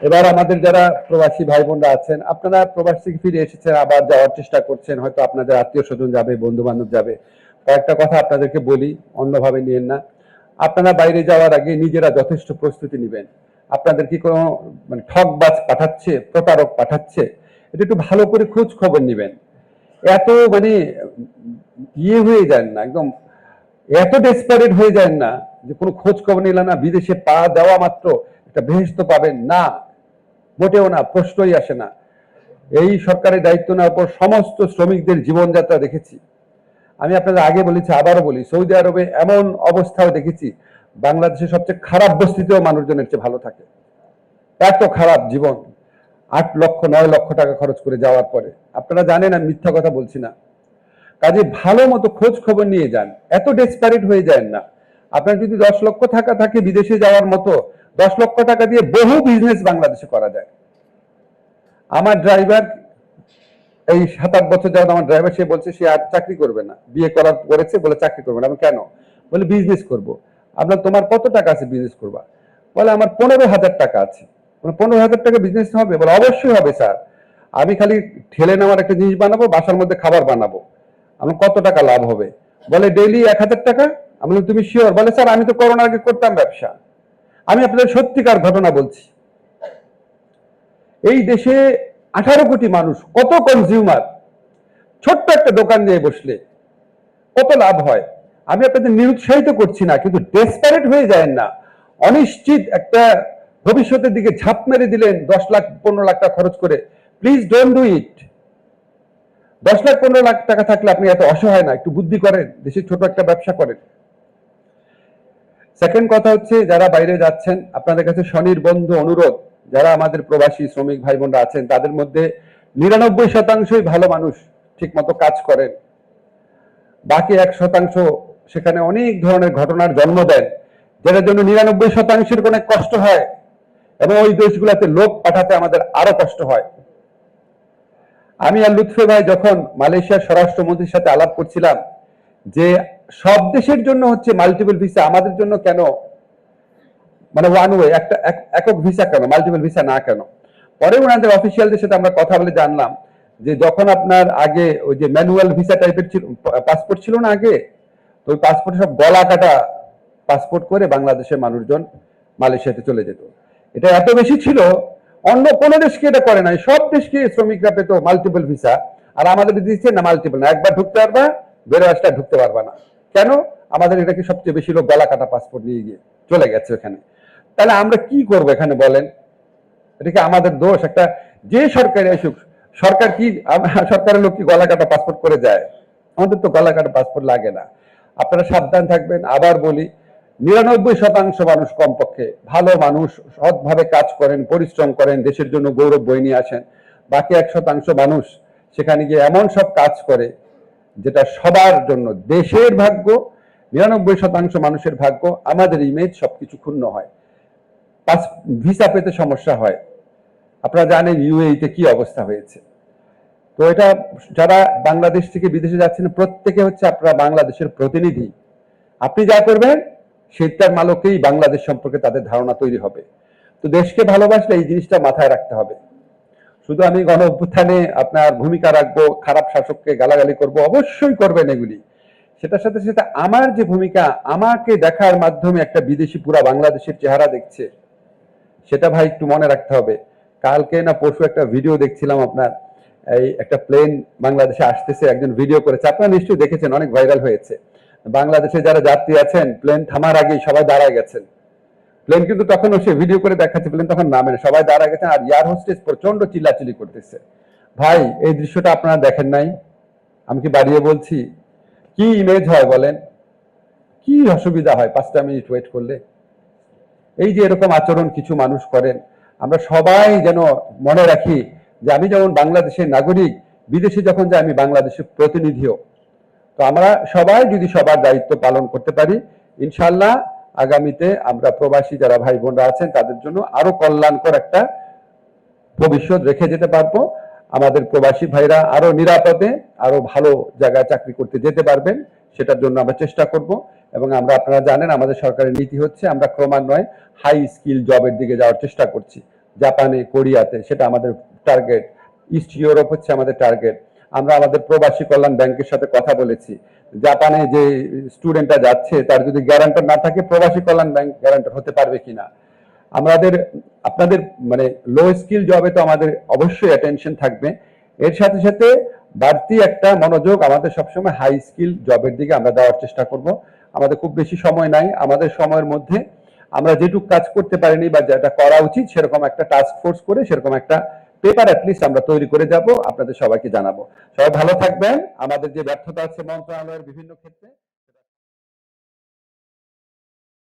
এবার আমাদের যারা প্রবাসী ভাই বোনরা আছেন, আপনারা প্রবাস থেকে ফিরে এসেছেন, আবার যাওয়ার চেষ্টা করছেন, হয়তো আপনাদের আত্মীয় স্বজন যাবে, বন্ধু বান্ধব যাবে। কয়েকটা কথা আপনাদেরকে বলি, অন্যভাবে নিয়েন না। আপনারা বাইরে যাওয়ার আগে নিজেরা যথেষ্ট প্রস্তুতি নেবেন। আপনাদের কি কোনো মানে ঠকবাজ পাঠাচ্ছে, প্রতারক পাঠাচ্ছে, এটা একটু ভালো করে খোঁজ খবর নেবেন। এত মানে হয়ে যান না, একদম এত ডেসপারেট হয়ে যায় না যে কোনো খোঁজ খবর নিলাম না, বিদেশে পা দেওয়া মাত্র একটা বেহেশত পাবেন না, মোটেও না, প্রশ্নই আসে না। এই সরকারের দায়িত্ব নেওয়ার পর সমস্ত শ্রমিকদের জীবনযাত্রা দেখেছি। আমি আপনাদের আগে বলেছি, আবারও বলি, সৌদি আরবে এমন অবস্থাও দেখেছি, বাংলাদেশের সবচেয়ে খারাপ বস্তিতেও মানুষজনের চেয়ে ভালো থাকে। এত খারাপ জীবন, 8 লক্ষ 9 লক্ষ টাকা খরচ করে যাওয়ার পরে। আপনারা জানেন আমি মিথ্যা কথা বলছি না। কাজে ভালো মতো খোঁজ খবর নিয়ে যান, এত ডেসপারেট হয়ে যায় না। আপনার যদি 10 লক্ষ টাকা থাকে বিদেশে যাওয়ার মতো, 10 লক্ষ টাকা দিয়ে বহু বিজনেস বাংলাদেশে করা যায়। আমার ড্রাইভার, এই 7-8 বছর যাওয়া আমার ড্রাইভার, সে বলছে সে আর চাকরি করবে না, বিয়ে করেছে বলে চাকরি করবে না। আমি কেন? বলে বিজনেস করব। আপনার তোমার কত টাকা আছে বিজনেস করবা? বলে আমার 15,000 টাকা আছে। 15,000 টাকা বিজনেস হবে? বলে অবশ্যই হবে স্যার, আমি খালি ঠেলে নেওয়ার একটা জিনিস বানাবো, বাসার মধ্যে খাবার বানাবো। আমার কত টাকা লাভ হবে? বলে ডেইলি 1,000 টাকা। আমি বলি তুমি শিওর? বলে স্যার আমি তো করোনার আগে করতাম ব্যবসা। আমি আপনাদের সত্যিকার ঘটনা বলছি। এই দেশে 18 কোটি মানুষ, কত কনজিউমার, ছোট্ট একটা দোকান নিয়ে বসলে কত লাভ হয়। আমি আপনাদের নিরুৎসাহিত করছি না, কিন্তু ডেসপারেট হয়ে যায় না। অনিশ্চিত একটা ভবিষ্যতের দিকে ঝাঁপ মেরে দিলেন 10 লাখ 15 লাখ টাকা খরচ করে। Please don't do it. 10 lakh 15 lakh টাকা থাকলে আপনি এত অসহায় না, একটু বুদ্ধি করেন, দেশের ছোট একটা ব্যবসা করেন। সেকেন্ড কথা হচ্ছে, যারা বাইরে যাচ্ছেন আপনাদের কাছে স্বনির্বন্ধ অনুরোধ, যারা আমাদের প্রবাসী শ্রমিক ভাই বোনরা আছেন, তাদের মধ্যে 99%ই ভালো মানুষ, ঠিক মতো কাজ করেন। বাকি 1% সেখানে অনেক ধরনের ঘটনার জন্ম দেন, যেটার জন্য 99%-এর অনেক কষ্ট হয়, এবং ওই দেশগুলোতে লোক পাঠাতে আমাদের আরো কষ্ট হয়। আমি আর লুৎফে ভাই যখন মালয়েশিয়ার স্বরাষ্ট্রমন্ত্রীর সাথে আলাপ করছিলাম যে সব দেশের জন্য হচ্ছে মাল্টিপল ভিসা, আমাদের জন্য কেন মানে ওয়ান ওয়ে, একটা একক ভিসা কেন, মাল্টিপল ভিসা না কেন? পরে ওনাদের অফিসিয়ালদের সাথে আমরা কথা বলে জানলাম যে যখন আপনার আগে ওই যে ম্যানুয়াল ভিসা টাইপের ছিল, পাসপোর্ট ছিল না আগে, তো ওই পাসপোর্টে সব গলা কাটা পাসপোর্ট করে বাংলাদেশের মানুষজন মালয়েশিয়াতে চলে যেত। এটা এত বেশি ছিল, অন্য কোনো দেশকে এটা করে নাই, সব দেশকে শ্রমিকরা পেত মাল্টিপল ভিসা। আর আমাদের দিচ্ছে না মাল্টিপল না, একবার ঢুকতে পারবা, বেরো আসলে ঢুকতে পারবা না। কেন? আমাদের এটাকে সবচেয়ে বেশি লোক গলা কাটা পাসপোর্ট নিয়ে গিয়ে চলে গেছে ওখানে। তাহলে আমরা কি করবো এখানে বলেন? এটা কি আমাদের দোষ? একটা যে সরকারি আসুক, সরকার কি সরকারের লোক কি গলা কাটা পাসপোর্ট করে যায়? আমাদের তো গলা কাটা পাসপোর্ট লাগে না। আপনারা সাবধান থাকবেন। আবার বলি, 99% মানুষ কমপক্ষে ভালো মানুষ, সৎভাবে কাজ করেন, পরিশ্রম করেন, দেশের জন্য গৌরব বয়ে নিয়ে আসেন। বাকি 1% মানুষ সেখানে গিয়ে এমন সব কাজ করে যেটা সবার জন্য, দেশের ভাগ্য, 99% মানুষের ভাগ্য, আমাদের ইমেজ, সবকিছু ক্ষুণ্ণ হয়, ভিসা পেতে সমস্যা হয়। আপনারা জানেন ইউএইতে কি অবস্থা হয়েছে। তো এটা যারা বাংলাদেশ থেকে বিদেশে যাচ্ছেন প্রত্যেকে হচ্ছে আপনারা বাংলাদেশের প্রতিনিধি। আপনি যা করবেন সেটার মালকেই বাংলাদেশ সম্পর্কে তাদের ধারণা তৈরি হবে। তো দেশকে ভালোবাসলে এই জিনিসটা মাথায় রাখতে হবে। শুধু আমি গণ অভ্যুত্থানে আপনার ভূমিকা রাখবো, খারাপ শাসককে গালাগালি করব, অবশ্যই করবেন এগুলি। সেটার সাথে সাথে আমার যে ভূমিকা, আমাকে দেখার মাধ্যমে একটা বিদেশি পুরা বাংলাদেশের চেহারা দেখছে, সেটা ভাই একটু মনে রাখতে হবে। কালকে না পরশু একটা ভিডিও দেখছিলাম, আপনার এই একটা প্লেন বাংলাদেশে আসতেছে, একজন ভিডিও করেছে, আপনারা নিশ্চয়ই দেখেছেন, অনেক ভাইরাল হয়েছে। বাংলাদেশে যারা যাত্রী আছেন, প্লেন থামার আগেই সবাই দাঁড়ায় গেছেন। প্লেন কিন্তু তখনও সে ভিডিও করে দেখাচ্ছে, প্লেন তখন নামে না, সবাই দাঁড়ায় গেছেন, আর এয়ার হোস্টেস প্রচন্ড চিল্লাচিল্লি করতেছে। ভাই এই দৃশ্যটা আপনারা দেখেন নাই? আমি কি বাড়িয়ে বলছি? কি ইমেজ হয় বলেন? কি অসুবিধা হয় 5টা মিনিট ওয়েট করলে? এই যে এরকম আচরণ কিছু মানুষ করেন, আমরা সবাই যেন মনে রাখি যে আমি যেমন বাংলাদেশের নাগরিক, বিদেশে যখন যাই আমি বাংলাদেশের প্রতিনিধিও। তো আমরা সবাই যদি সবার দায়িত্ব পালন করতে পারি, ইনশাল্লাহ আগামীতে আমরা প্রবাসী যারা ভাই বোনরা আছেন তাদের জন্য আরো কল্যাণকর একটা ভবিষ্যৎ রেখে যেতে পারবো। আমাদের প্রবাসী ভাইরা আরো নিরাপদে, আরো ভালো জায়গায় চাকরি করতে যেতে পারবেন, সেটার জন্য আমরা চেষ্টা করব। এবং আমরা, আপনারা জানেন আমাদের সরকারের নীতি হচ্ছে আমরা ক্রমান্বয়ে হাই স্কিল জবের দিকে যাওয়ার চেষ্টা করছি। জাপানে, কোরিয়াতে, সেটা আমাদের টার্গেট। ইস্ট ইউরোপ হচ্ছে আমাদের টার্গেট। আমরা আমাদের প্রবাসী কল্যাণ ব্যাংকের সাথে কথা বলেছি, জাপানে যে স্টুডেন্টটা যাচ্ছে তার যদি গ্যারান্টার না থাকে, প্রবাসী কল্যাণ ব্যাংক গ্যারান্টার হতে পারবে কিনা। আমাদের আপনাদের মানে লো স্কিল জবে তো আমাদের অবশ্যই অ্যাটেনশন থাকবে, এর সাথে সাথে বাড়তি একটা মনোযোগ আমাদের সবসময় হাই স্কিল জবের দিকে আমরা দেওয়ার চেষ্টা করব। আমাদের খুব বেশি সময় নাই, আমাদের সময়ের মধ্যে আমরা যেটুকু কাজ করতে পারিনি বা যেটা করা উচিত সেরকম একটা টাস্ক ফোর্স করে সেরকম একটা পেপার অ্যাটলিস্ট আমরা তৈরি করে যাব, আপনাদের সবাইকে জানাবো। সবাই ভালো থাকবেন। আমাদের যে ব্যর্থতা আছে মন্ত্রণালয়ের বিভিন্ন ক্ষেত্রে